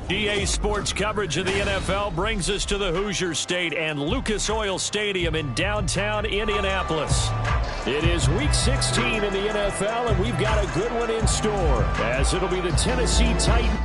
EA Sports coverage of the NFL brings us to the Hoosier State and Lucas Oil Stadium in downtown Indianapolis. It is Week 16 in the NFL, and we've got a good one in store, as it'll be the Tennessee Titans.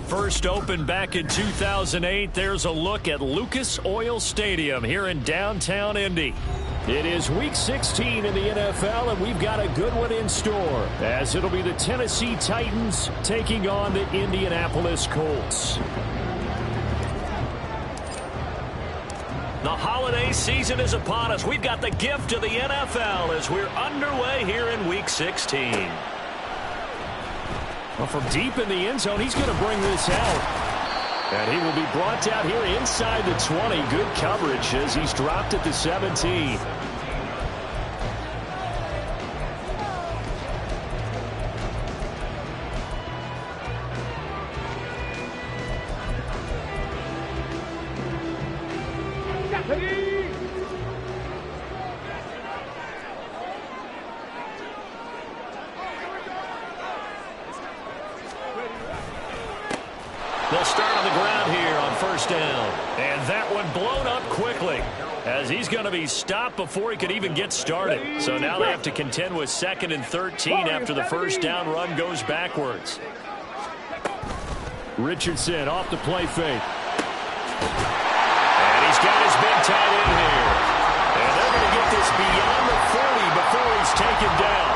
First opened back in 2008, there's a look at Lucas Oil Stadium here in downtown Indy. It is Week 16 in the NFL, and we've got a good one in store, as it'll be the Tennessee Titans taking on the Indianapolis Colts. The holiday season is upon us. We've got the gift of the NFL as we're underway here in Week 16. Well, from deep in the end zone, he's going to bring this out. And he will be brought down here inside the 20. Good coverage as he's dropped at the 17. They'll start on the ground here on first down. And that one blown up quickly as he's going to be stopped before he could even get started. So now they have to contend with 2nd and 13 after the first down run goes backwards. Richardson off the play fake. And he's got his big tight end here. And they're going to get this beyond the 40 before he's taken down.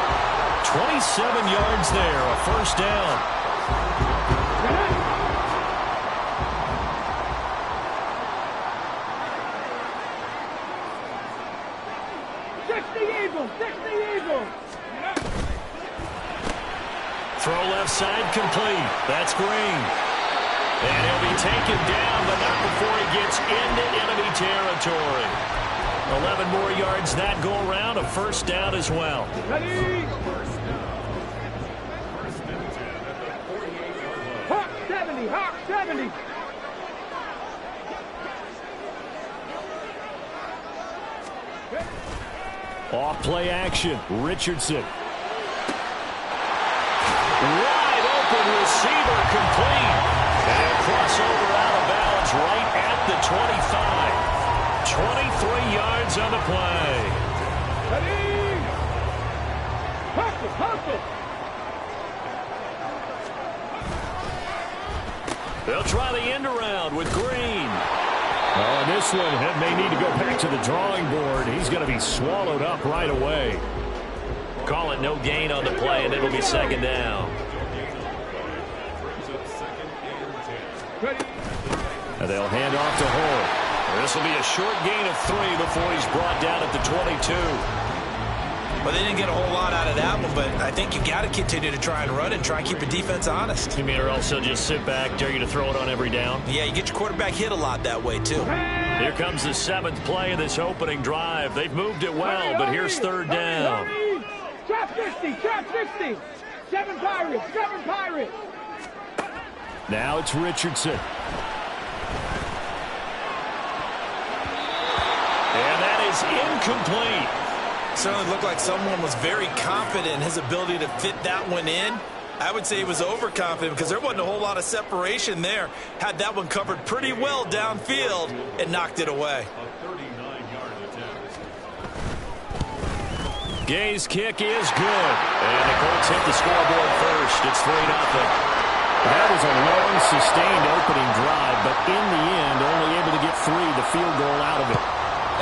27 yards there, a first down. Throw left side complete. That's Green. And he'll be taken down, but not before he gets into enemy territory. 11 more yards that go around, a first down as well. Ready? Hawk 70, Hawk 70. Off play action, Richardson. Wide open receiver complete. And a crossover out of bounds right at the 25. 23 yards on the play. Ready? Hustle, hustle. They'll try the end around with Green. Oh, and this one may need to go back to the drawing board. He's going to be swallowed up right away. Call it no gain on the play, and it'll be second down. And they'll hand off to Hull. This will be a short gain of 3 before he's brought down at the 22. Well, they didn't get a whole lot out of that one, but I think you got to continue to try and run and try and keep the defense honest. You mean, or else he'll just sit back, dare you to throw it on every down? Yeah, you get your quarterback hit a lot that way, too. Here comes the 7th play of this opening drive. They've moved it well, but here's third down. Trap 50, trap 50. 7 Pirates, 7 Pirates. Now it's Richardson. And that is incomplete. Certainly looked like someone was very confident in his ability to fit that one in. I would say he was overconfident because there wasn't a whole lot of separation there. Had that one covered pretty well downfield and knocked it away. Gay's kick is good. And the Colts hit the scoreboard first. It's 3-0. That was a long, sustained opening drive, but in the end, only able to get the field goal out of it.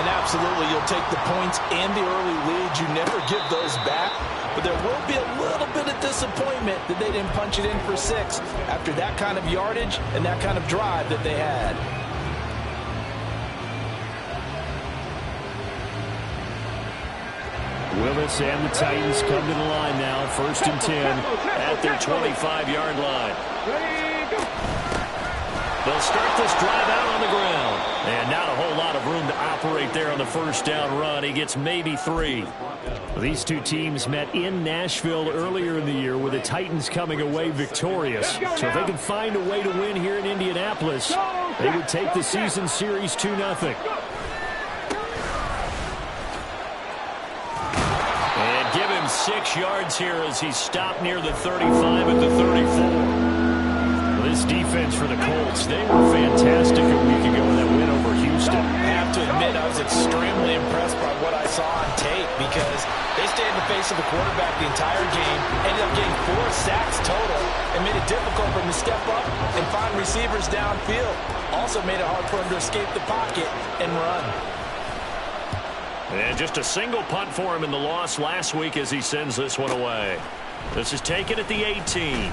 And absolutely, you'll take the points and the early leads. You never give those back. But there will be a little bit of disappointment that they didn't punch it in for 6 after that kind of yardage and that kind of drive that they had. Willis and the Titans come to the line now. 1st and 10 at their 25-yard line. They'll start this drive out on the ground. And not a whole lot of room to operate there on the first down run. He gets maybe 3. These two teams met in Nashville earlier in the year with the Titans coming away victorious. So if they can find a way to win here in Indianapolis, they would take the season series 2-0. And give him 6 yards here as he stopped near the 35 at the 34. This defense for the Colts, they were fantastic a week ago in that win over Houston. I have to admit, I was extremely impressed by what I saw on tape because they stayed in the face of the quarterback the entire game, ended up getting 4 sacks total, and made it difficult for him to step up and find receivers downfield. Also made it hard for him to escape the pocket and run. And just a single punt for him in the loss last week as he sends this one away. This is taken at the 18.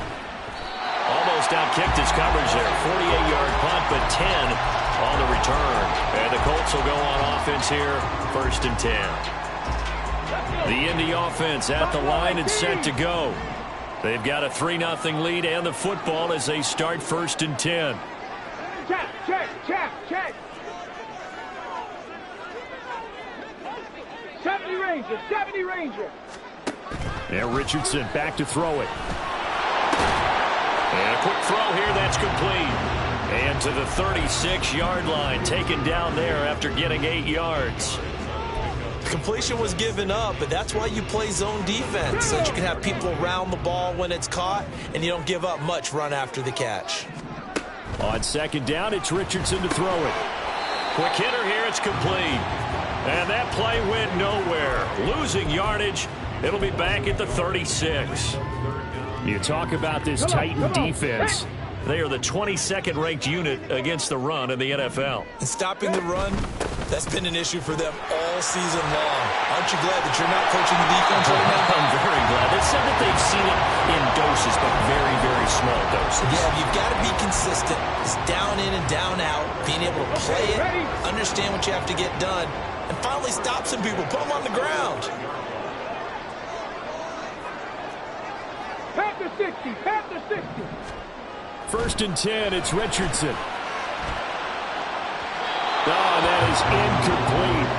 Almost outkicked his coverage there. 48-yard punt, but 10 on the return. And the Colts will go on offense here, 1st and 10. The Indy offense at the line and set to go. They've got a 3-0 lead and the football as they start 1st and 10. Check. 70 Ranger. And Richardson back to throw it. And a quick throw here, that's complete. And to the 36-yard line, taken down there after getting 8 yards. Completion was given up, but that's why you play zone defense, so that you can have people around the ball when it's caught, and you don't give up much run after the catch. On 2nd down, it's Richardson to throw it. Quick hitter here, it's complete. And that play went nowhere. Losing yardage, it'll be back at the 36. You talk about this Titan defense. They are the 22nd ranked unit against the run in the NFL. And stopping the run, that's been an issue for them all season long. Aren't you glad that you're not coaching the defense right now? I'm very glad. They said that they've seen it in doses, but very, very small doses. Yeah, you've got to be consistent. It's down in and down out, being able to play it, understand what you have to get done, and finally stop some people, put them on the ground. Panther 60. 1st and 10, it's Richardson. Oh, that is incomplete.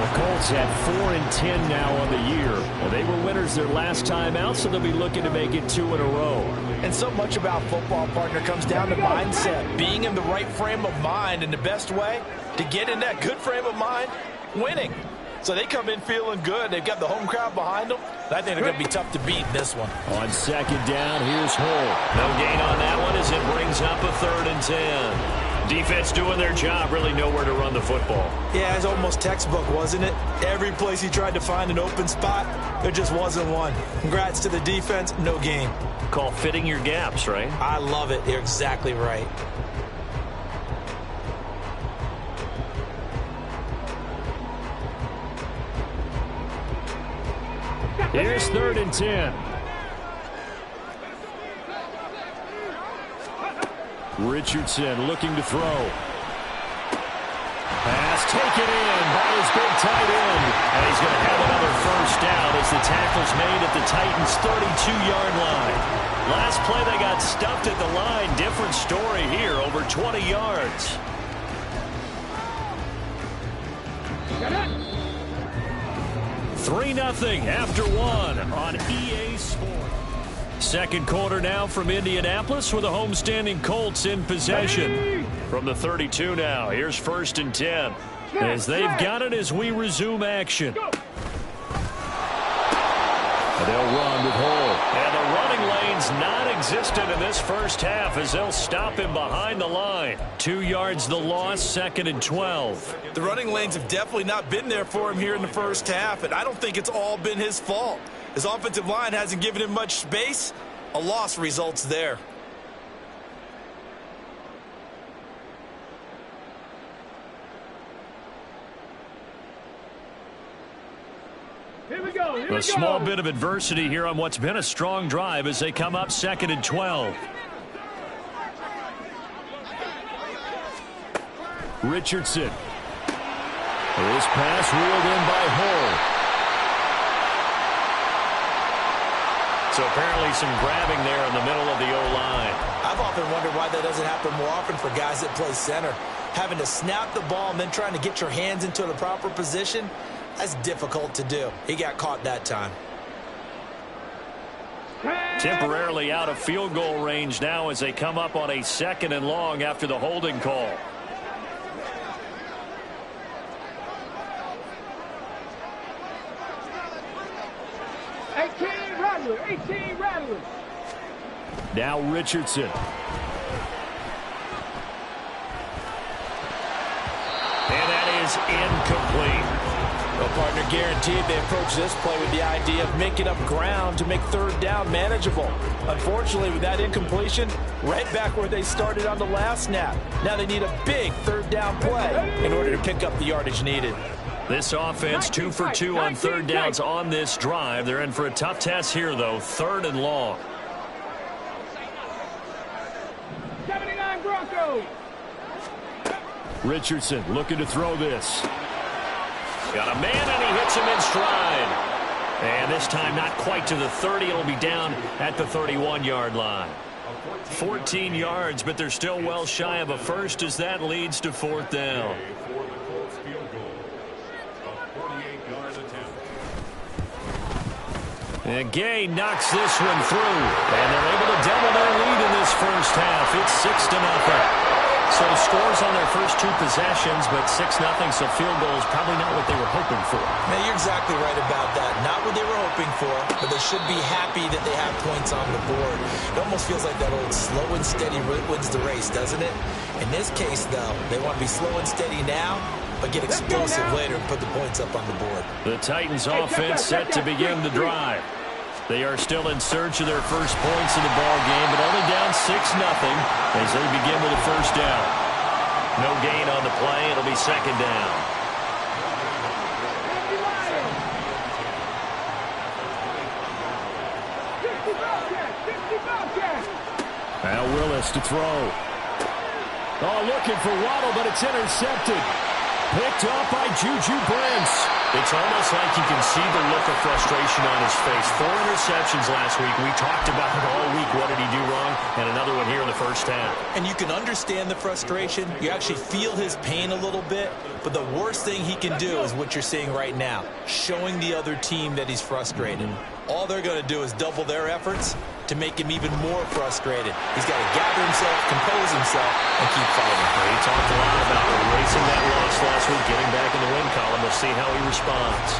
The Colts have 4 and 10 now on the year. Well, they were winners their last time out, so they'll be looking to make it 2 in a row. And so much about football, partner, comes down to mindset. Being in the right frame of mind, and the best way to get in that good frame of mind, winning. So they come in feeling good. They've got the home crowd behind them. I think they're going to be tough to beat in this one. On 2nd down, here's Hull. No gain on that one as it brings up a 3rd and 10. Defense doing their job, really nowhere to run the football. Yeah, it's almost textbook, wasn't it? Every place he tried to find an open spot, there just wasn't one. Congrats to the defense, no gain. Call fitting your gaps, right? I love it. You're exactly right. Here's 3rd and 10. Richardson looking to throw. Pass taken in by his big tight end. And he's going to have another 1st down as the tackle's made at the Titans' 32-yard line. Last play they got stuffed at the line. Different story here, over 20 yards. 3-0 after 1 on EA Sports. 2nd quarter now from Indianapolis with the homestanding Colts in possession. From the 32 now, here's 1st and 10. As they've got it as we resume action. They'll run with Hall. And the running lane's non-existent in this first half as they'll stop him behind the line. 2 yards the loss, 2nd and 12. The running lanes have definitely not been there for him here in the first half, and I don't think it's all been his fault. His offensive line hasn't given him much space. A loss results there. Here we go. A small bit of adversity here on what's been a strong drive as they come up 2nd and 12. Richardson. This pass reeled in by Hall. So apparently some grabbing there in the middle of the O-line. I've often wondered why that doesn't happen more often for guys that play center. Having to snap the ball and then trying to get your hands into the proper position, that's difficult to do. He got caught that time. Temporarily out of field goal range now as they come up on a 2nd and long after the holding call. Rattler. Now Richardson. And that is incomplete. Well, partner, guaranteed they approach this play with the idea of making up ground to make 3rd down manageable. Unfortunately, with that incompletion, right back where they started on the last snap. Now they need a big 3rd down play in order to pick up the yardage needed. This offense 2 for 2 on 3rd downs on this drive. They're in for a tough test here, though. 3rd and long. 79 Broncos. Richardson looking to throw this. Got a man, and he hits him in stride. And this time not quite to the 30. It'll be down at the 31-yard line. 14 yards, but they're still well shy of a first as that leads to 4th down. And Gay knocks this one through. And they're able to double their lead in this first half. It's 6-0. So scores on their first 2 possessions, but 6-0, so field goal is probably not what they were hoping for. Now, you're exactly right about that. Not what they were hoping for, but they should be happy that they have points on the board. It almost feels like that old slow and steady wins the race, doesn't it? In this case, though, they want to be slow and steady now, but get explosive later and put the points up on the board. The Titans offense set to begin the drive. They are still in search of their first points in the ball game, but only down 6-0 as they begin with a first down. No gain on the play. It'll be 2nd down. Now Willis to throw. Oh, looking for Waddle, but it's intercepted. Picked up by Juju Brents. It's almost like you can see the look of frustration on his face. 4 interceptions last week. We talked about it all week. What did he do wrong? And another one here in the first half. And you can understand the frustration. You actually feel his pain a little bit. But the worst thing he can do is what you're seeing right now, showing the other team that he's frustrated. All they're going to do is double their efforts to make him even more frustrated. He's got to gather himself, compose himself, and keep fighting. He talked a lot about erasing that loss last week, getting back in the win column. We'll see how he responds.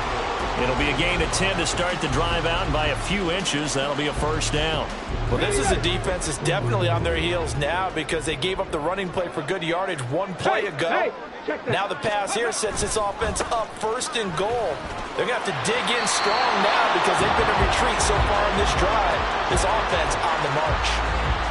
It'll be a gain of 10 to start the drive out, and by a few inches, that'll be a first down. Well, this is a defense that's definitely on their heels now because they gave up the running play for good yardage 1 play ago. Now the pass here sets this offense up 1st and goal. They're going to have to dig in strong now because they've been in retreat so far in this drive. This offense on the march.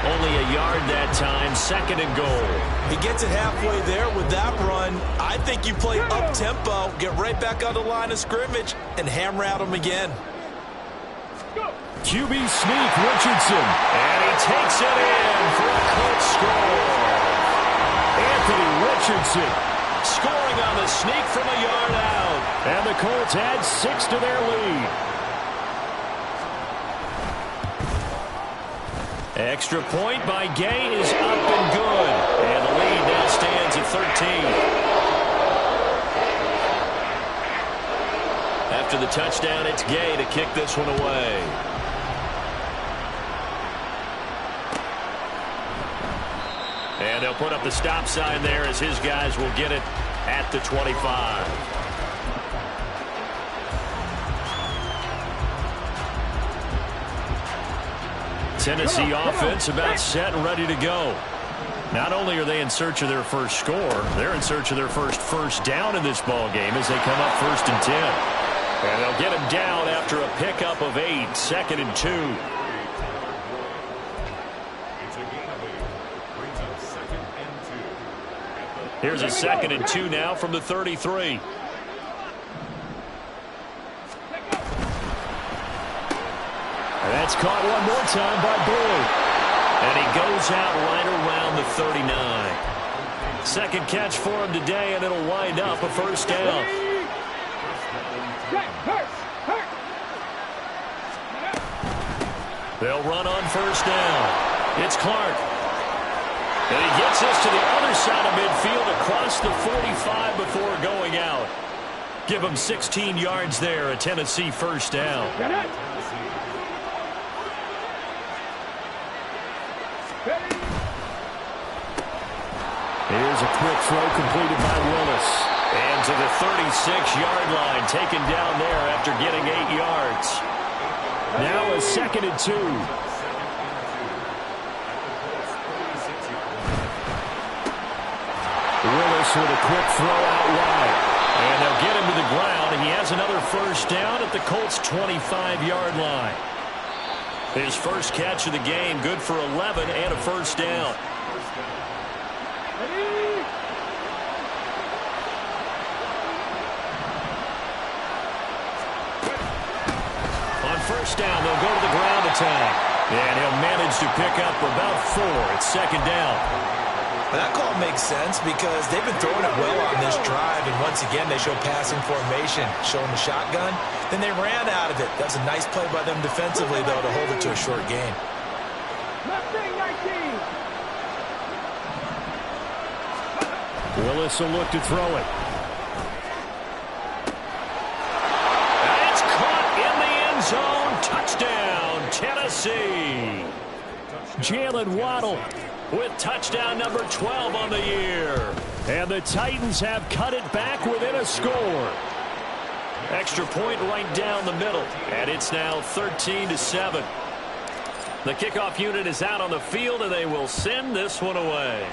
Only a yard that time, 2nd and goal. He gets it halfway there with that run. I think you play up-tempo, get right back on the line of scrimmage, and hammer at him again. QB sneak, Richardson. And he takes it in for a Colts score. Anthony Richardson scoring on the sneak from a yard out. And the Colts add 6 to their lead. Extra point by Gay is up and good. And the lead now stands at 13. After the touchdown, it's Gay to kick this one away. And they'll put up the stop sign there as his guys will get it at the 25. Tennessee offense about set and ready to go. Not only are they in search of their first score, they're in search of their first down in this ball game as they come up 1st and 10. And they'll get him down after a pickup of 8, 2nd and 2. Here's a 2nd and 2 now from the 33. That's caught one more time by Boyd. And he goes out right around the 39. Second catch for him today, and it'll wind up a 1st down. They'll run on 1st down. It's Clark. And he gets this to the other side of midfield across the 45 before going out. Give him 16 yards there, a Tennessee 1st down. Here's a quick throw completed by Willis. And to the 36-yard line, taken down there after getting 8 yards. Now a 2nd and 2. Willis with a quick throw out wide. And they'll get him to the ground, and he has another 1st down at the Colts' 25-yard line. His first catch of the game, good for 11 and a 1st down. On 1st down, they'll go to the ground attack. And he'll manage to pick up about 4. It's 2nd down. That call makes sense because they've been throwing it well on this drive, and once again they show passing formation, showing the shotgun. Then they ran out of it. That's a nice play by them defensively, though, to hold it to a short gain. Willis will look to throw it. And it's caught in the end zone. Touchdown, Tennessee. Jalen Waddle with touchdown number 12 on the year. And the Titans have cut it back within a score. Extra point right down the middle. And it's now 13-7. The kickoff unit is out on the field, and they will send this one away.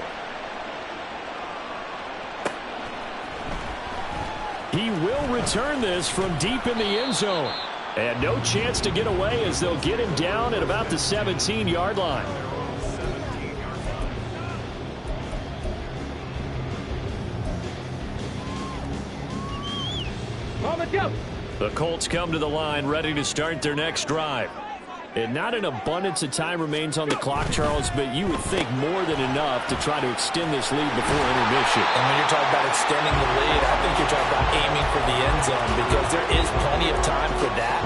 He will return this from deep in the end zone. And no chance to get away as they'll get him down at about the 17-yard line. The Colts come to the line ready to start their next drive. And not an abundance of time remains on the clock, Charles, but you would think more than enough to try to extend this lead before intermission. And when you're talking about extending the lead, I think you're talking about aiming for the end zone because there is plenty of time for that.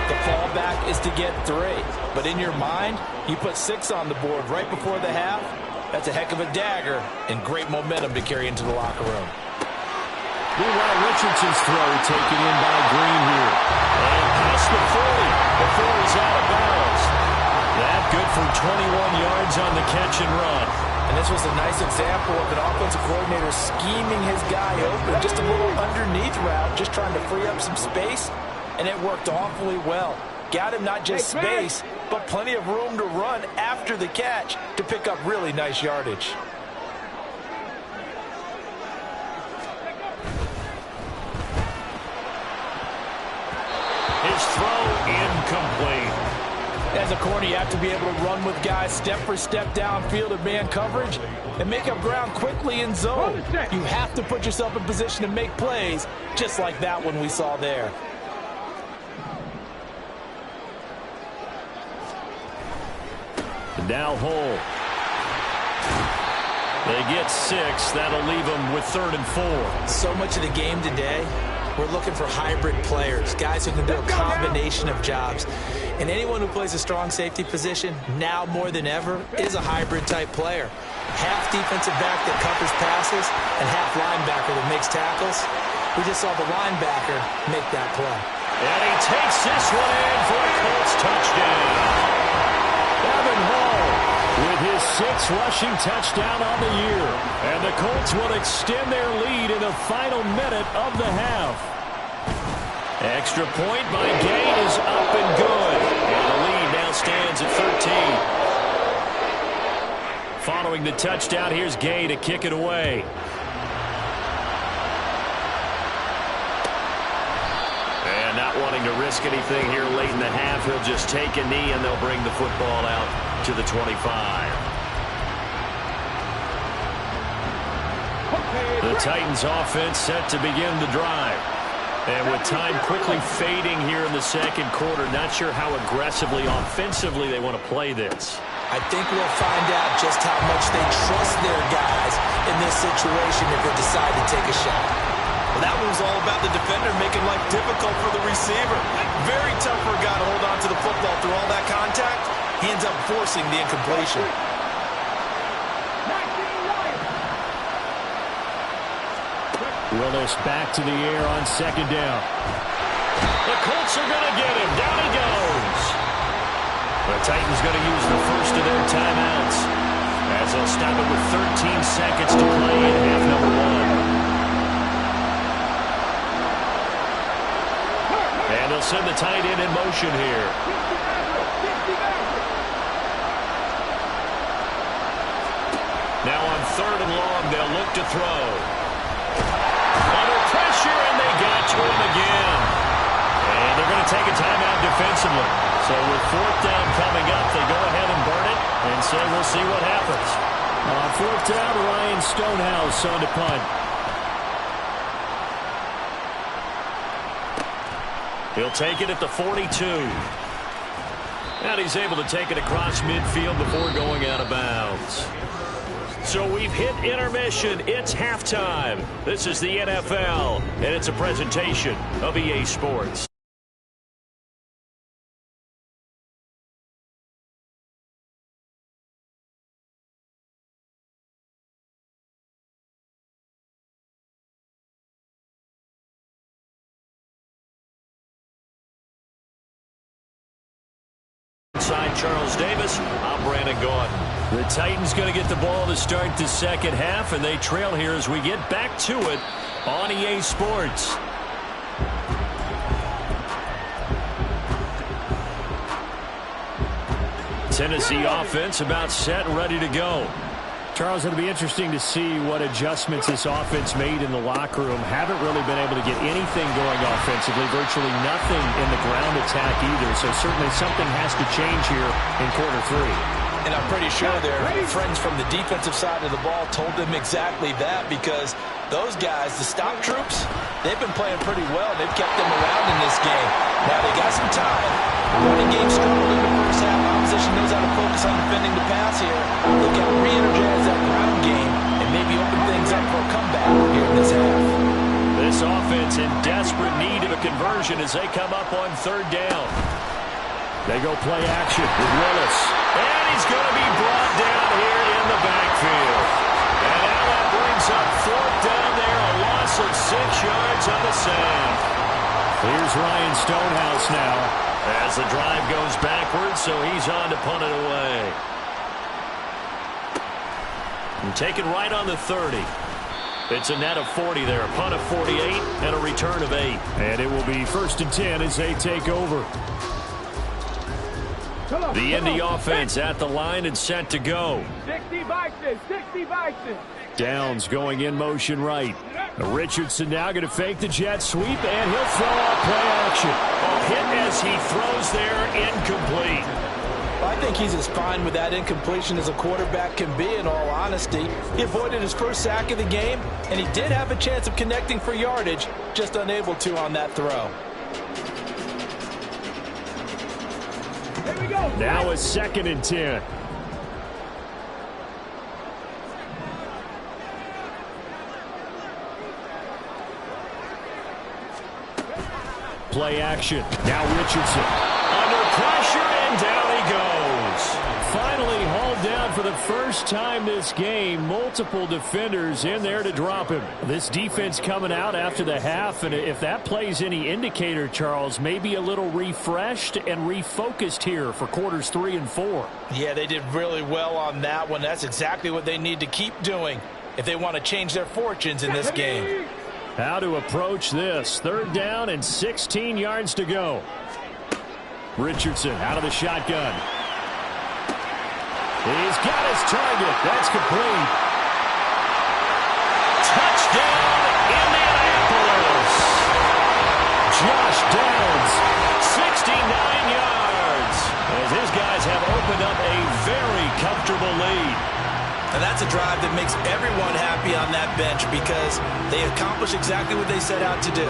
The fallback is to get 3. But in your mind, you put 6 on the board right before the half. That's a heck of a dagger and great momentum to carry into the locker room. Meanwhile, Richardson's throw taken in by Green here. And past the 40 before he's out of bounds. That good for 21 yards on the catch and run. And this was a nice example of an offensive coordinator scheming his guy open. Just a little underneath route, just trying to free up some space. And it worked awfully well. Got him not just space, but plenty of room to run after the catch to pick up really nice yardage. His throw incomplete. As a corner, you have to be able to run with guys step for step downfield in man coverage and make up ground quickly in zone. You have to put yourself in position to make plays, just like that one we saw there. Now Hole. They get 6. That'll leave them with 3rd and 4. So much of the game today, we're looking for hybrid players, guys who can do a combination of jobs. And anyone who plays a strong safety position, now more than ever, is a hybrid-type player. Half defensive back that covers passes and half linebacker that makes tackles. We just saw the linebacker make that play. And he takes this one in for a Colts touchdown. Evan Hall with his 6th rushing touchdown on the year. And the Colts will extend their lead in the final minute of the half. Extra point by Gay is up and good. And the lead now stands at 13. Following the touchdown, here's Gay to kick it away. And not wanting to risk anything here late in the half, he'll just take a knee, and they'll bring the football out to the 25. The Titans offense set to begin the drive. And with time quickly fading here in the second quarter, not sure how aggressively, offensively they want to play this. I think we'll find out just how much they trust their guys in this situation if they decide to take a shot. Well, that one was all about the defender making life difficult for the receiver. Very tough for a guy to hold on to the football through all that contact. He ends up forcing the incompletion. Willis back to the air on second down. The Colts are going to get him. Down he goes. The Titans going to use the first of their timeouts as they'll stop it with 13 seconds to play in half number one. And they'll send the tight end in motion here. Now on third and long, they'll look to throw. Under pressure, and they got to him again. And they're going to take a timeout defensively. So with fourth down coming up, they go ahead and burn it and say we'll see what happens. On fourth down, Ryan Stonehouse on to punt. He'll take it at the 42. And he's able to take it across midfield before going out of bounds. So we've hit intermission. It's halftime. This is the NFL, and it's a presentation of EA Sports. Inside Charles Davis, I'm Brandon Gordon. The Titans going to get the ball to start the second half, and they trail here as we get back to it on EA Sports. Tennessee offense about set and ready to go. Charles, it'll be interesting to see what adjustments this offense made in the locker room. Haven't really been able to get anything going offensively, virtually nothing in the ground attack either. So certainly something has to change here in quarter three. And I'm pretty sure their friends from the defensive side of the ball told them exactly that, because those guys, the stop troops, they've been playing pretty well. They've kept them around in this game. Now they got some time. Running game struggled in the first half. Opposition knows how to focus on defending the pass here. They've got to re-energize that ground game and maybe open things up for a comeback here in this half. This offense in desperate need of a conversion as they come up on third down. They go play action with Willis. And he's going to be brought down here in the backfield. And now that brings up fourth down there, a loss of 6 yards on the save. Here's Ryan Stonehouse now as the drive goes backwards, so he's on to punt it away. And taken right on the 30. It's a net of 40 there, a punt of 48 and a return of 8. And it will be 1st and 10 as they take over. The Indy offense at the line and set to go. 60 Vikings, 60 Vikings. Downs going in motion right. Richardson now going to fake the jet sweep, and he'll throw out play action. A hit as he throws there, incomplete. I think he's as fine with that incompletion as a quarterback can be, in all honesty. He avoided his first sack of the game, and he did have a chance of connecting for yardage, just unable to on that throw. Now a 2nd and 10. Play action. Now Richardson. Under pressure, and down he goes. Finally hauled down for the first time this game. Multiple defenders in there to drop him. This defense coming out after the half, and if that plays any indicator, Charles, maybe a little refreshed and refocused here for quarters 3 and 4. Yeah, they did really well on that one. That's exactly what they need to keep doing if they want to change their fortunes in this game. How to approach this. 3rd down and 16 yards to go. Richardson out of the shotgun. He's got his target. That's complete. Touchdown, Indianapolis. Josh Downs, 69 yards, as his guys have opened up a very comfortable lead. And that's a drive that makes everyone happy on that bench because they accomplish exactly what they set out to do.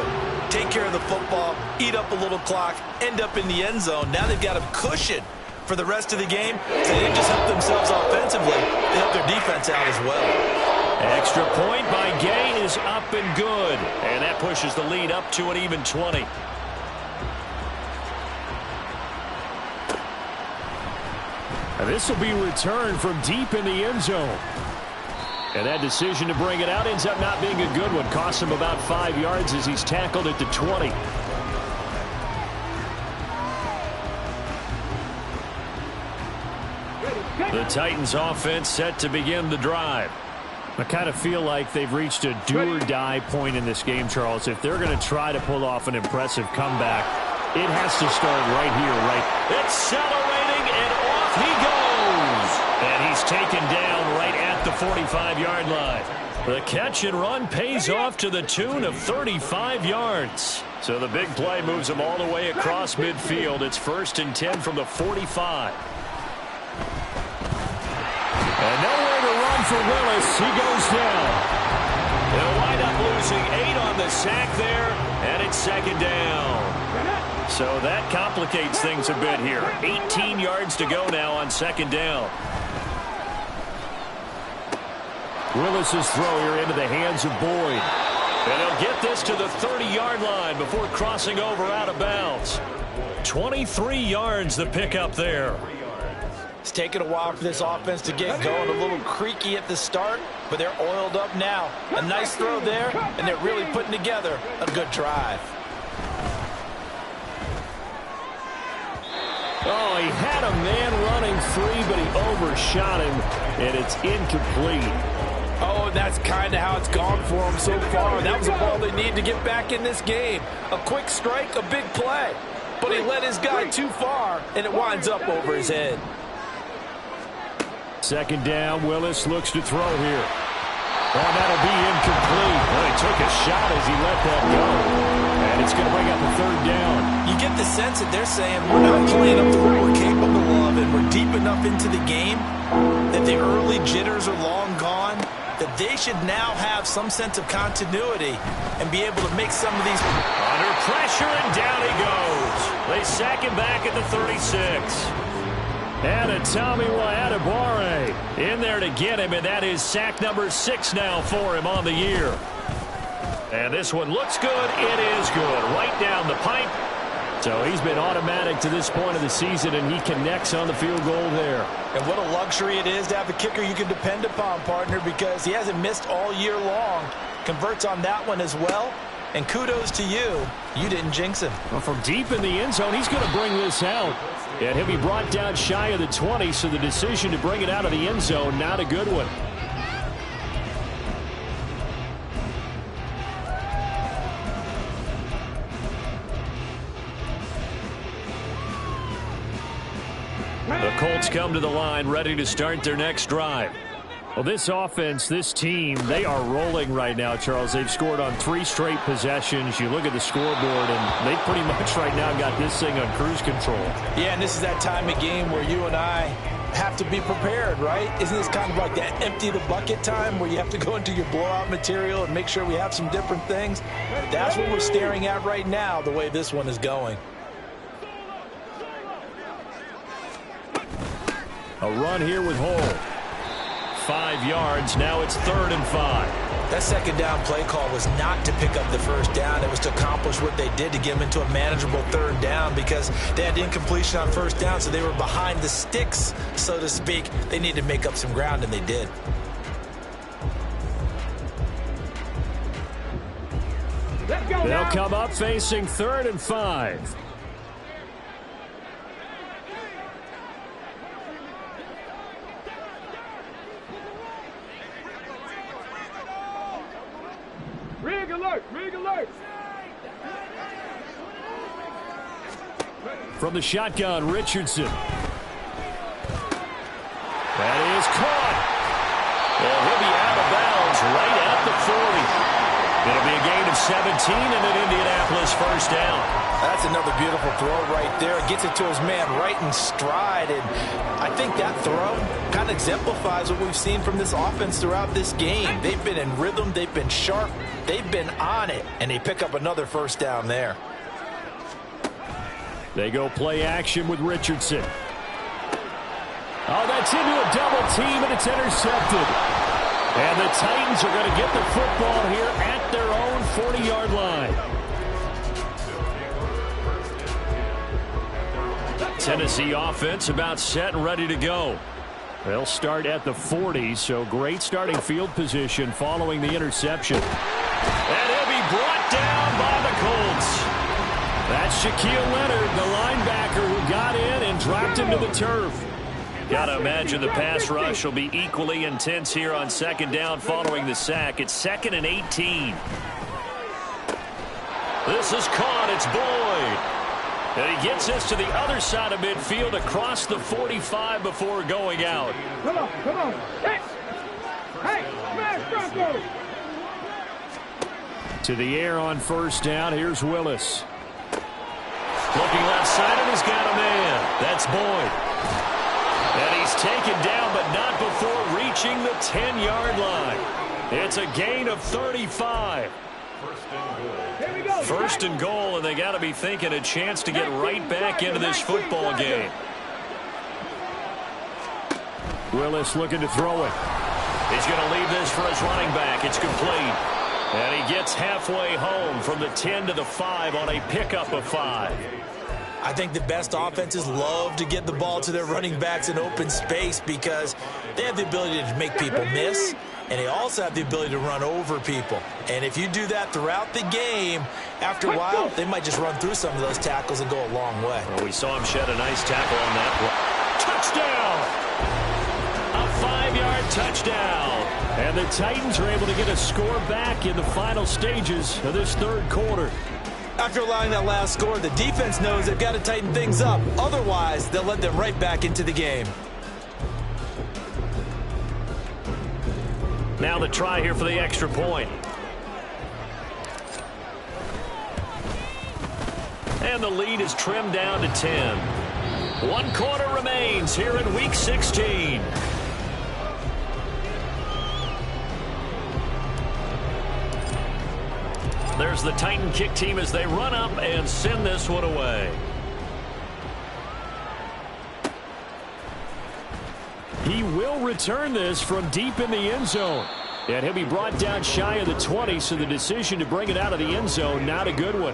Take care of the football, eat up a little clock, end up in the end zone. Now they've got a cushion for the rest of the game. So they didn't just help themselves offensively, they helped their defense out as well. Extra point by Gay is up and good. And that pushes the lead up to an even 20. And this will be returned from deep in the end zone. And that decision to bring it out ends up not being a good one. Costs him about 5 yards as he's tackled at the 20. The Titans offense set to begin the drive. I kind of feel like they've reached a do-or-die point in this game, Charles. If they're going to try to pull off an impressive comeback, it has to start right here, right? Accelerating, and off he goes. And he's taken down right at the 45-yard line. The catch and run pays off to the tune of 35 yards. So the big play moves him all the way across midfield. It's 1st and 10 from the 45. And nowhere to run for Willis. He goes down. They'll wind up losing 8 on the sack there, and it's 2nd down. So that complicates things a bit here. 18 yards to go now on 2nd down. Willis's throw here into the hands of Boyd. And he'll get this to the 30-yard line before crossing over out of bounds. 23 yards the pickup there. It's taken a while for this offense to get going. A little creaky at the start, but they're oiled up now. A nice throw there, and they're really putting together a good drive. Oh, he had a man running free, but he overshot him, and it's incomplete. Oh, and that's kind of how it's gone for him so far. That was a ball they need to get back in this game. A quick strike, a big play. But he let his guy too far, and it winds up over his head. 2nd down, Willis looks to throw here. Oh, that'll be incomplete. Well, he took a shot as he let that go. And it's going to bring up a 3rd down. You get the sense that they're saying we're not playing up to what we're capable of, and we're deep enough into the game that the early jitters are long gone, that they should now have some sense of continuity and be able to make some of these. Under pressure, and down he goes. They sack him back at the 36. And a Tommy Adebawore in there to get him, and that is sack number 6 now for him on the year. And this one looks good. It is good. Right down the pipe. So he's been automatic to this point of the season, and he connects on the field goal there. And what a luxury it is to have a kicker you can depend upon, partner, because he hasn't missed all year long. Converts on that one as well. And kudos to you. You didn't jinx him. Well, from deep in the end zone, he's going to bring this out. And he'll be brought down shy of the 20, so the decision to bring it out of the end zone, not a good one. The Colts come to the line, ready to start their next drive. Well, this offense, this team, they are rolling right now, Charles. They've scored on 3 straight possessions. You look at the scoreboard, and they pretty much right now got this thing on cruise control. Yeah, and this is that time of game where you and I have to be prepared, right? Isn't this kind of like that empty the bucket time where you have to go into your blowout material and make sure we have some different things? That's what we're staring at right now, the way this one is going. A run here with Hole. 5 yards. Now it's 3rd and 5. That 2nd down play call was not to pick up the 1st down. It was to accomplish what they did to get them into a manageable 3rd down because they had incompletion on 1st down, so they were behind the sticks, so to speak. They needed to make up some ground, and they did. They'll come up facing 3rd and 5. from the shotgun, Richardson. That is caught. And he'll be out of bounds right at the 40. It'll be a gain of 17 and an Indianapolis first down. That's another beautiful throw right there. Gets it to his man right in stride. And I think that throw kind of exemplifies what we've seen from this offense throughout this game. They've been in rhythm. They've been sharp. They've been on it. And they pick up another first down there. They go play action with Richardson. Oh, that's into a double team, and it's intercepted. And the Titans are going to get the football here at their own 40-yard line. Tennessee offense about set and ready to go. They'll start at the 40, so great starting field position following the interception. And he'll be brought down by the Colts. That's Shaquille Leonard, the linebacker who got in and dropped him to the turf. Got to imagine the pass rush will be equally intense here on second down following the sack. It's 2nd and 18. This is caught. It's Boyd. And he gets us to the other side of midfield across the 45 before going out. Come on, come on. Hey, smash Bronco. To the air on first down. Here's Willis. Looking left side, and he's got a man. That's Boyd. And he's taken down, but not before reaching the 10-yard line. It's a gain of 35. First and goal, and they got to be thinking a chance to get right back into this football game. Willis looking to throw it. He's going to leave this for his running back. It's complete. And he gets halfway home from the 10 to the 5 on a pickup of 5. I think the best offenses love to get the ball to their running backs in open space because they have the ability to make people miss, and they also have the ability to run over people. And if you do that throughout the game, after a while, they might just run through some of those tackles and go a long way. Well, we saw him shed a nice tackle on that play. Touchdown! A 5-yard touchdown. And the Titans are able to get a score back in the final stages of this third quarter. After allowing that last score, the defense knows they've got to tighten things up. Otherwise, they'll let them right back into the game. Now the try here for the extra point. And the lead is trimmed down to 10. 1 quarter remains here in Week 16. There's the Titan kick team as they run up and send this one away. He will return this from deep in the end zone. And he'll be brought down shy of the 20, so the decision to bring it out of the end zone, not a good one.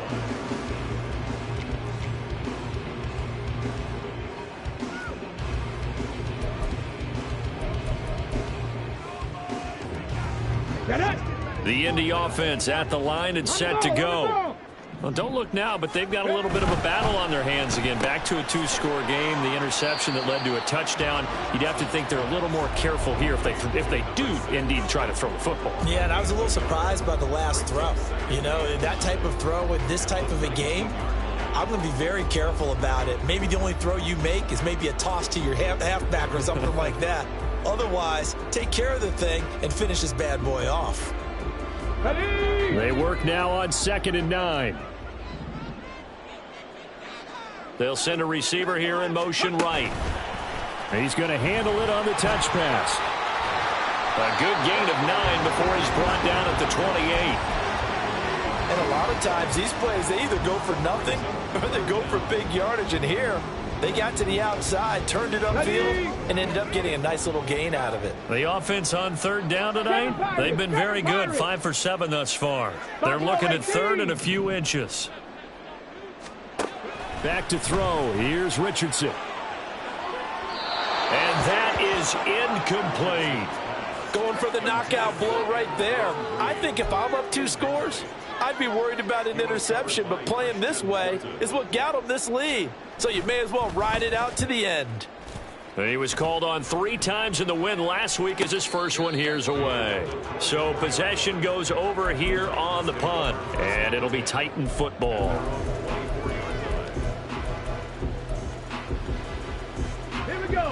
The Indy offense at the line and set to go. Well, don't look now, but they've got a little bit of a battle on their hands again. Back to a 2-score game. The interception that led to a touchdown. You'd have to think they're a little more careful here if they do indeed try to throw the football. Yeah, and I was a little surprised by the last throw. You know, that type of throw with this type of a game, I'm going to be very careful about it. Maybe the only throw you make is maybe a toss to your halfback or something like that. Otherwise, take care of the thing and finish this bad boy off. They work now on 2nd and 9. They'll send a receiver here in motion right. He's going to handle it on the touch pass. A good gain of 9 before he's brought down at the 28. And a lot of times these plays, they either go for nothing or they go for big yardage. And here, they got to the outside, turned it upfield, and ended up getting a nice little gain out of it. The offense on 3rd down tonight, they've been very good, 5 for 7 thus far. They're looking at 3rd and a few inches. Back to throw. Here's Richardson. And that is incomplete. Going for the knockout blow right there. I think if I'm up 2 scores, I'd be worried about an interception, but playing this way is what got him this lead. So you may as well ride it out to the end. He was called on 3 times in the win last week as his first one here's away. So possession goes over here on the punt, and it'll be Titan football.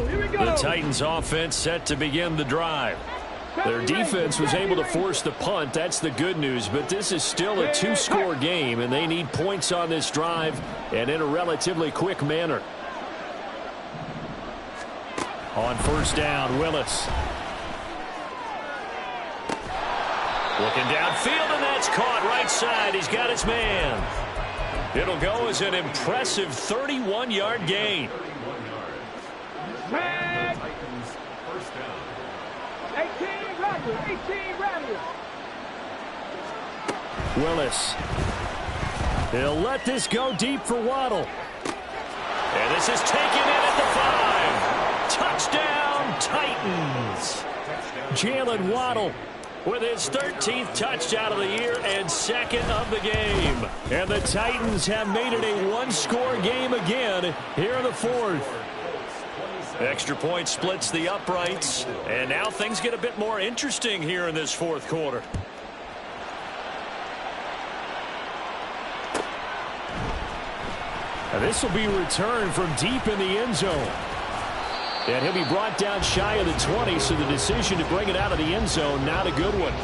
The Titans offense set to begin the drive. Their defense was able to force the punt. That's the good news. But this is still a two-score game, and they need points on this drive and in a relatively quick manner. On first down, Willis. Looking downfield, and that's caught right side. He's got his man. It'll go as an impressive 31-yard gain. 18 Radius. Willis. He'll let this go deep for Waddle. And this is taken in at the 5. Touchdown, Titans. Jalen Waddle with his 13th touchdown of the year and second of the game. And the Titans have made it a one-score game again here in the fourth. Extra point splits the uprights, and now things get a bit more interesting here in this fourth quarter. And this will be returned from deep in the end zone. And he'll be brought down shy of the 20, so the decision to bring it out of the end zone, not a good one.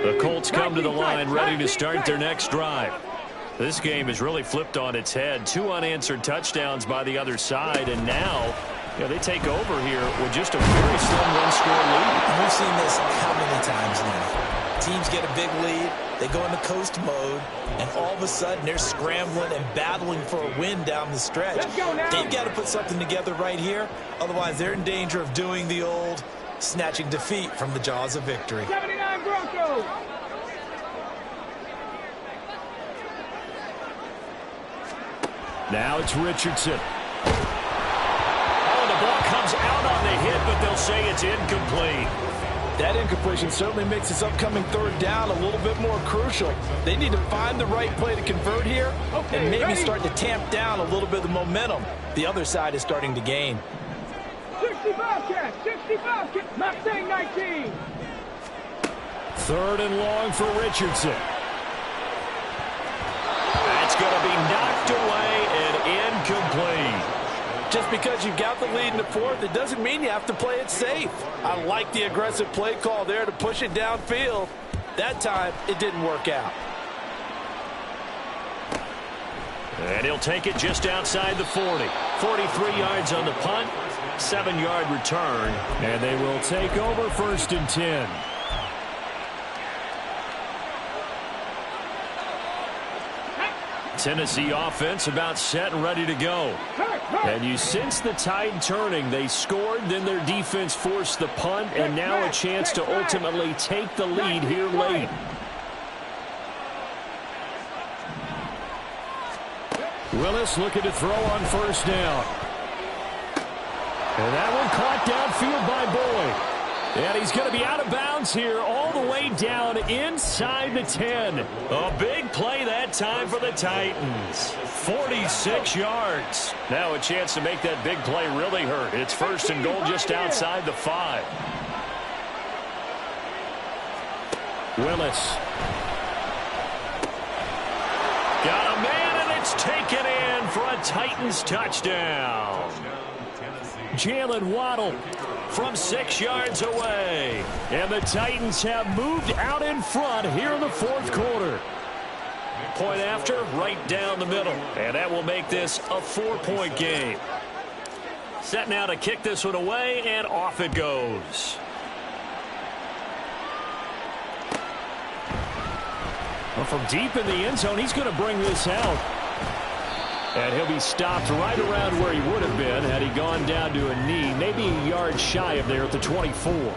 The Colts come to the line ready to start their next drive. This game is really flipped on its head. 2 unanswered touchdowns by the other side, and now they take over here with just a very slim one-score lead. We've seen this how many times now? Teams get a big lead, they go into coast mode, and all of a sudden they're scrambling and battling for a win down the stretch. They've got to put something together right here, otherwise they're in danger of doing the old snatching defeat from the jaws of victory. 79 Broncos. Now it's Richardson. Oh, the ball comes out on the hit, but they'll say it's incomplete. That incompletion certainly makes this upcoming third down a little bit more crucial. They need to find the right play to convert here and maybe start to tamp down a little bit of the momentum the other side is starting to gain. 65 catch, Mustang 19. Third and long for Richardson. That's going to be knocked away and incomplete. Just because you've got the lead in the fourth, it doesn't mean you have to play it safe. I like the aggressive play call there to push it downfield. That time, it didn't work out. And he'll take it just outside the 40. 43 yards on the punt, 7-yard return, and they will take over first and 10. Tennessee offense about set and ready to go. And you sense the tide turning. They scored, then their defense forced the punt, and now a chance to ultimately take the lead here late. Willis looking to throw on first down. And that one caught downfield by Boyd. And he's going to be out of bounds here all the way down inside the 10. A big play that time for the Titans. 46 yards. Now a chance to make that big play really hurt. It's first and goal just outside the 5. Willis. Got a man, and it's taken in for a Titans touchdown. Jalen Waddle from 6 yards away. And the Titans have moved out in front here in the fourth quarter. Point after, right down the middle. And that will make this a 4-point game. Set now to kick this one away, and off it goes. Well, from deep in the end zone, he's going to bring this out. And he'll be stopped right around where he would have been had he gone down to a knee, maybe a yard shy of there at the 24.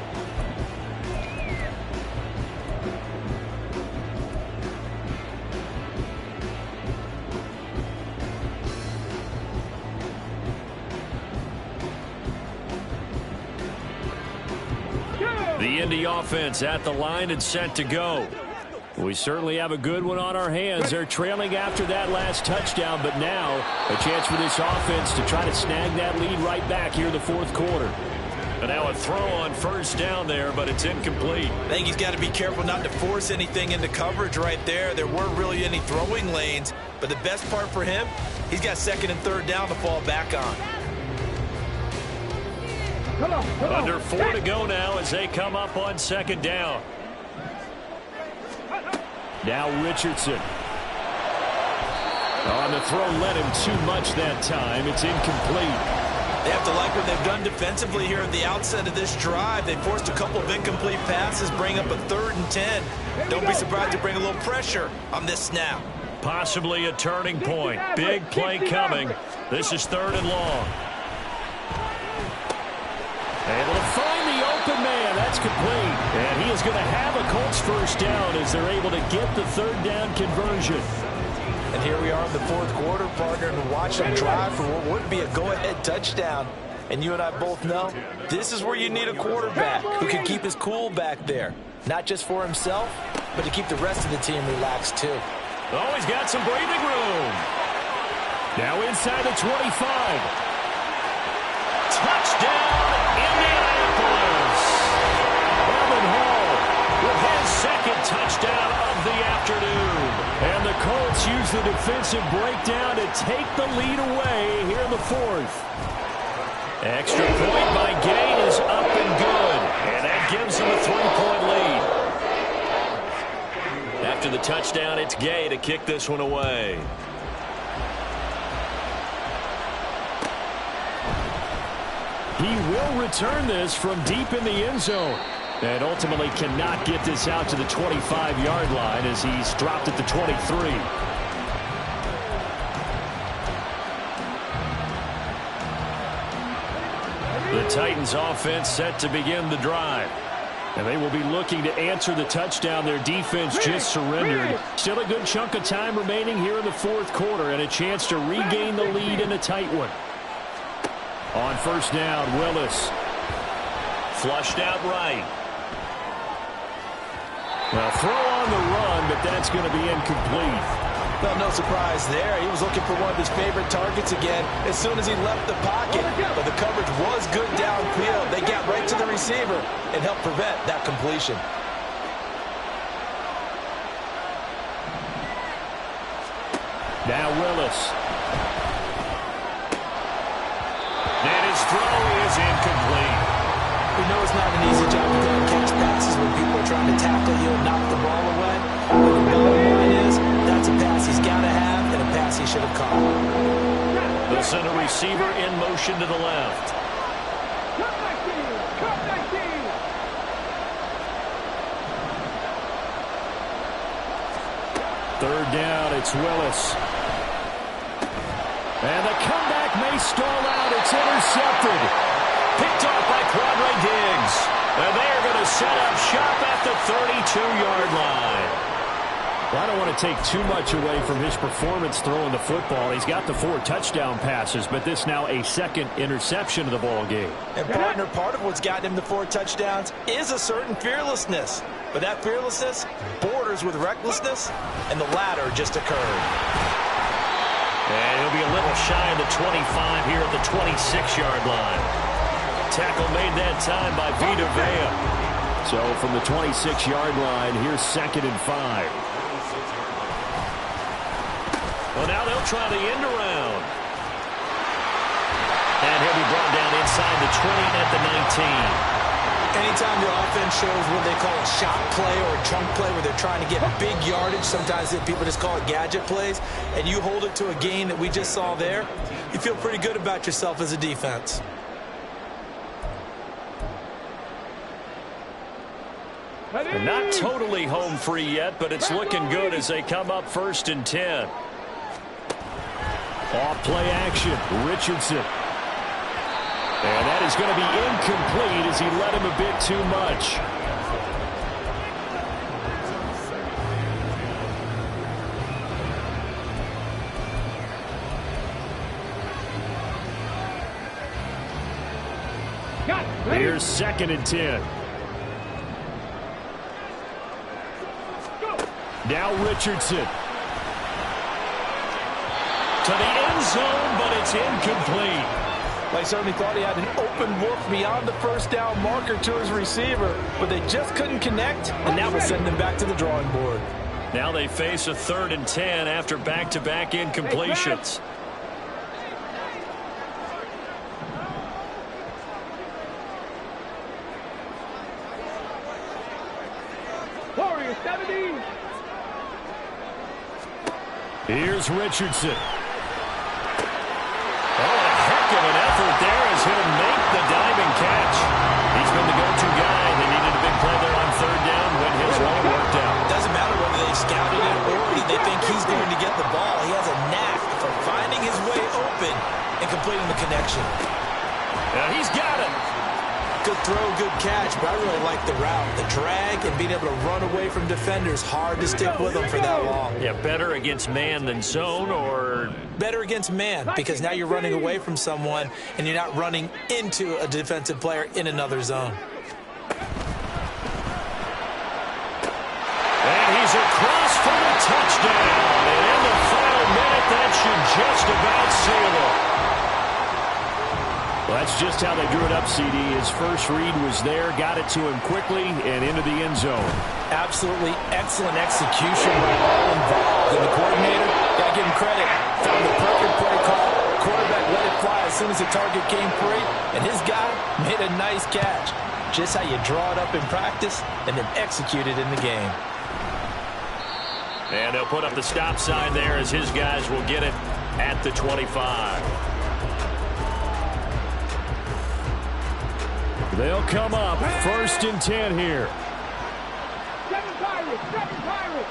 The Indy offense at the line and set to go. We certainly have a good one on our hands. They're trailing after that last touchdown, but now a chance for this offense to try to snag that lead right back here in the fourth quarter. And now a throw on first down there, but it's incomplete. I think he's got to be careful not to force anything into coverage right there. There weren't really any throwing lanes, but the best part for him, he's got second and third down to fall back on. Under 4 to go now as they come up on second down. Now Richardson. On the throw, led him too much that time. It's incomplete. They have to like what they've done defensively here at the outset of this drive. They forced a couple of incomplete passes, bring up a 3rd and 10. Don't be surprised to bring a little pressure on this snap. Possibly a turning point. Big play coming. This is 3rd and long. Able to find the open man. That's complete. And he is going to have a Colts first down as they're able to get the 3rd down conversion. And here we are in the fourth quarter, partner, and watch them drive for what would be a go-ahead touchdown. And you and I both know this is where you need a quarterback who can keep his cool back there. Not just for himself, but to keep the rest of the team relaxed too. Oh, he's got some breathing room. Now inside the 25. Touchdown, Indianapolis. Evan Hall with his second touchdown of the afternoon. And the Colts use the defensive breakdown to take the lead away here in the fourth. Extra point by Gay is up and good. And that gives them a 3-point lead. After the touchdown, it's Gay to kick this one away. He will return this from deep in the end zone. And ultimately cannot get this out to the 25-yard line as he's dropped at the 23. The Titans offense set to begin the drive. And they will be looking to answer the touchdown their defense just surrendered. Still a good chunk of time remaining here in the fourth quarter and a chance to regain the lead in a tight one. On first down, Willis. Flushed out right. Well, throw on the run, but that's going to be incomplete. Well, no surprise there. He was looking for one of his favorite targets again as soon as he left the pocket. But the coverage was good downfield. They got right to the receiver and helped prevent that completion. Now Willis. And his throw is incomplete. We know it's not an easy job to go and catch passes when people are trying to tackle you and knock the ball away. But the bottom line is, that's a pass he's got to have and a pass he should have caught. They'll send a receiver in motion to the left. Third down, it's Willis. And the comeback may stall out. It's intercepted. Picked off by Quadre Diggs. And they are going to set up shop at the 32-yard line. Well, I don't want to take too much away from his performance throwing the football. He's got the 4 touchdown passes, but this now a second interception of the ball game. And partner, part of what's gotten him the 4 touchdowns is a certain fearlessness. But that fearlessness borders with recklessness, and the latter just occurred. And he'll be a little shy of the 25 here at the 26-yard line. Tackle made that time by Vita Vea. So from the 26-yard line, here's 2nd and 5. Well, now they'll try the end around. And he'll be brought down inside the 20 at the 19. Anytime your offense shows what they call a shot play or a chunk play where they're trying to get big yardage, sometimes people just call it gadget plays, and you hold it to a gain that we just saw there, you feel pretty good about yourself as a defense. They're not totally home free yet, but it's looking good as they come up 1st and 10. Off play action, Richardson. And that is going to be incomplete as he let him a bit too much. Here's 2nd and 10. Now Richardson. To the end zone, but it's incomplete. They certainly thought he had an open look beyond the first down marker to his receiver, but they just couldn't connect, and that will send them back to the drawing board. Now they face a 3rd and 10 after back-to-back incompletions. Warriors 70. Here's Richardson. Of an effort there as he'll make the diving catch. He's been the go-to guy. They needed a big play there on 3rd down when his run worked out. Doesn't matter whether they scouted it or they think he's going to get the ball. He has a knack for finding his way open and completing the connection. He's got it. Good throw, good catch, but I really like the route. The drag and being able to run away from defenders, hard to stick with them for that long. Yeah, better against man than zone, or better against man, because now you're running away from someone and you're not running into a defensive player in another zone. And he's across for the touchdown. And in the final minute, that should just about seal it. Well, that's just how they drew it up, CD. His first read was there, got it to him quickly, and into the end zone. Absolutely excellent execution by all involved. And the coordinator, got to give him credit, found the perfect play call. Quarterback let it fly as soon as the target came free, and his guy made a nice catch. Just how you draw it up in practice and then execute it in the game. And they'll put up the stop sign there as his guys will get it at the 25. They'll come up 1st and 10 here. 7 Pirates, 7 Pirates.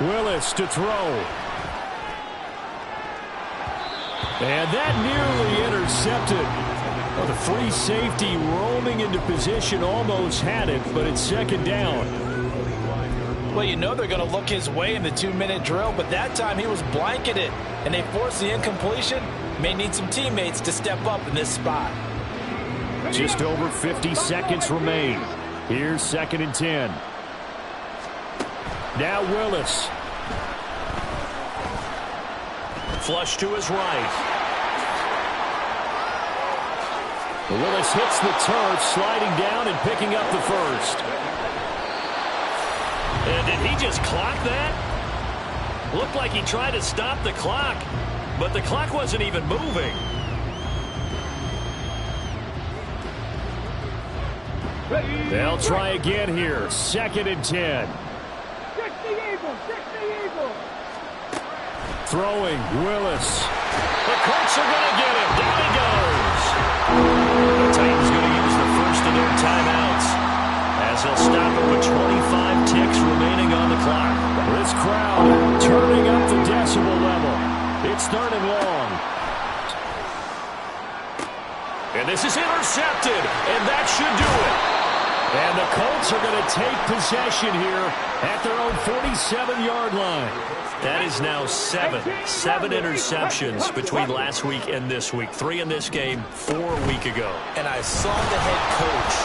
Willis to throw. And that nearly intercepted. Well, the free safety roaming into position almost had it, but it's 2nd down. Well, you know they're going to look his way in the 2-minute drill, but that time he was blanketed, and they forced the incompletion. May need some teammates to step up in this spot. Just over 50 seconds remain. Here's 2nd and 10. Now Willis. Flush to his right. Willis hits the turf, sliding down and picking up the first. And did he just clock that? Looked like he tried to stop the clock, but the clock wasn't even moving. They'll try again here. 2nd and 10. 60 Eagles, 60 Eagles. Throwing, Willis. The Colts are going to get him. Down he goes. The Titans going to use the first of their timeouts as they'll stop it with 25 ticks remaining on the clock. This crowd turning up the decibel level. It's 3rd and long. And this is intercepted, and that should do it. And the Colts are going to take possession here at their own 47-yard line. That is now 7 interceptions between last week and this week. 3 in this game, 4 a week ago. And I saw the head coach.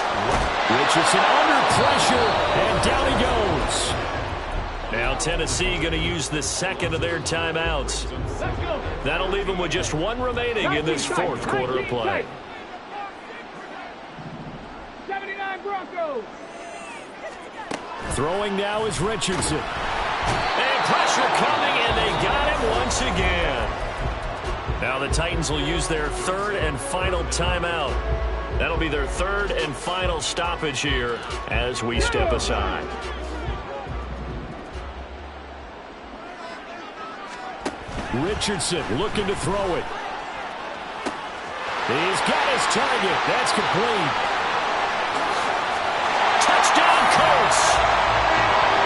Richardson under pressure, and down he goes. Now Tennessee going to use the 2nd of their timeouts. That'll leave them with just 1 remaining in this 4th quarter of play. Broncos. Throwing now is Richardson. And pressure coming, and they got him once again. Now the Titans will use their 3rd and final timeout. That'll be their 3rd and final stoppage here as we step aside. Richardson looking to throw it. He's got his target. That's complete. Touchdown, Colts.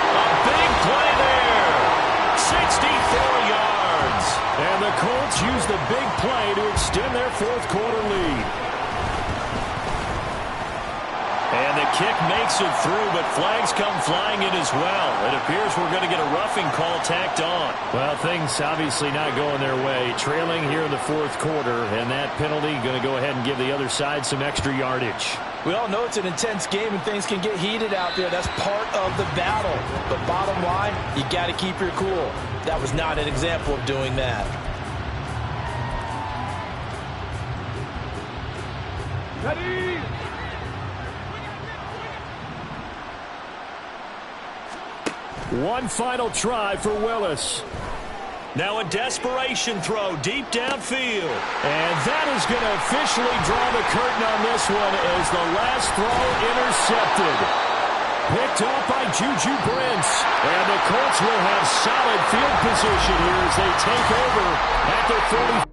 A big play there. 64 yards. And the Colts use the big play to extend their 4th quarter lead. And the kick makes it through, but flags come flying in as well. It appears we're going to get a roughing call tacked on. Well, things obviously not going their way. Trailing here in the 4th quarter, and that penalty going to go ahead and give the other side some extra yardage. We all know it's an intense game and things can get heated out there. That's part of the battle. But bottom line, you got to keep your cool. That was not an example of doing that. Ready? One final try for Willis. Now a desperation throw deep downfield. And that is going to officially draw the curtain on this one as the last throw intercepted. Picked up by Juju Brents. And the Colts will have solid field position here as they take over at the 40.